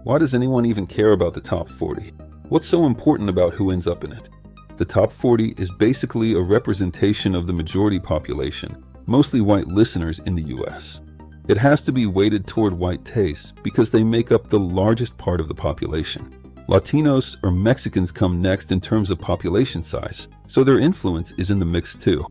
Why does anyone even care about the top 40? What's so important about who ends up in it? The top 40 is basically a representation of the majority population, mostly white listeners in the US. It has to be weighted toward white tastes because they make up the largest part of the population. Latinos or Mexicans come next in terms of population size, so their influence is in the mix too.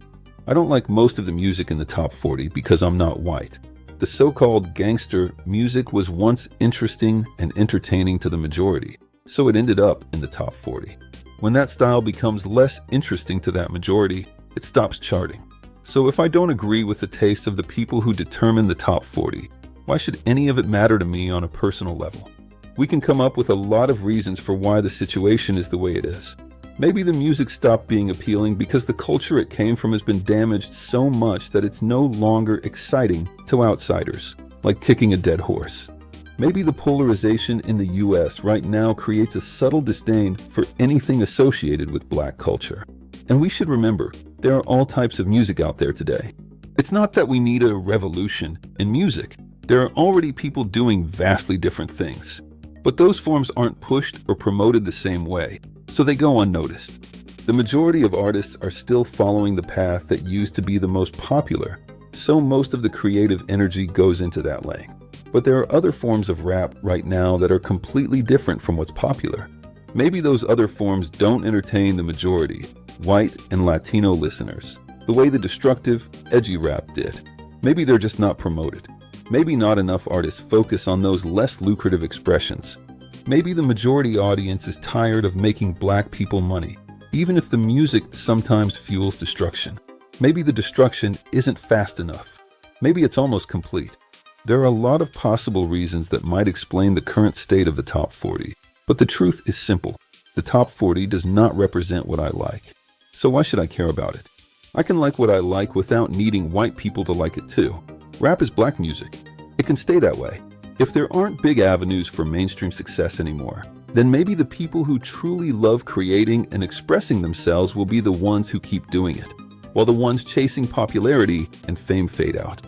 I don't like most of the music in the top 40 because I'm not white. The so-called gangster music was once interesting and entertaining to the majority, so it ended up in the top 40. When that style becomes less interesting to that majority, it stops charting. So if I don't agree with the tastes of the people who determine the top 40, why should any of it matter to me on a personal level? We can come up with a lot of reasons for why the situation is the way it is. Maybe the music stopped being appealing because the culture it came from has been damaged so much that it's no longer exciting to outsiders, like kicking a dead horse. Maybe the polarization in the US right now creates a subtle disdain for anything associated with Black culture. And we should remember, there are all types of music out there today. It's not that we need a revolution in music. There are already people doing vastly different things. But those forms aren't pushed or promoted the same way, so they go unnoticed. The majority of artists are still following the path that used to be the most popular, so most of the creative energy goes into that lane. But there are other forms of rap right now that are completely different from what's popular. Maybe those other forms don't entertain the majority, white and Latino listeners, the way the destructive, edgy rap did. Maybe they're just not promoted. Maybe not enough artists focus on those less lucrative expressions. Maybe the majority audience is tired of making Black people money, even if the music sometimes fuels destruction. Maybe the destruction isn't fast enough. Maybe it's almost complete. There are a lot of possible reasons that might explain the current state of the top 40, but the truth is simple. The top 40 does not represent what I like. So why should I care about it? I can like what I like without needing white people to like it too. Rap is Black music. It can stay that way. If there aren't big avenues for mainstream success anymore, then maybe the people who truly love creating and expressing themselves will be the ones who keep doing it, while the ones chasing popularity and fame fade out.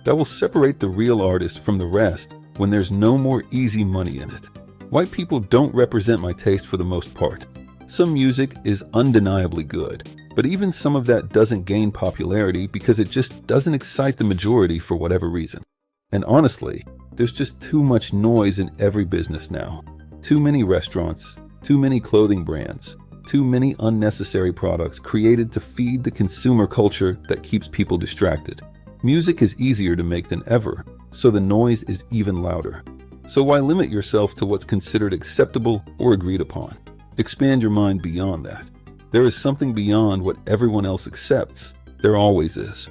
That will separate the real artist from the rest when there's no more easy money in it. White people don't represent my taste for the most part. Some music is undeniably good, but even some of that doesn't gain popularity because it just doesn't excite the majority for whatever reason. And honestly, there's just too much noise in every business now. Too many restaurants, too many clothing brands, too many unnecessary products created to feed the consumer culture that keeps people distracted. Music is easier to make than ever, so the noise is even louder. So why limit yourself to what's considered acceptable or agreed upon? Expand your mind beyond that. There is something beyond what everyone else accepts. There always is.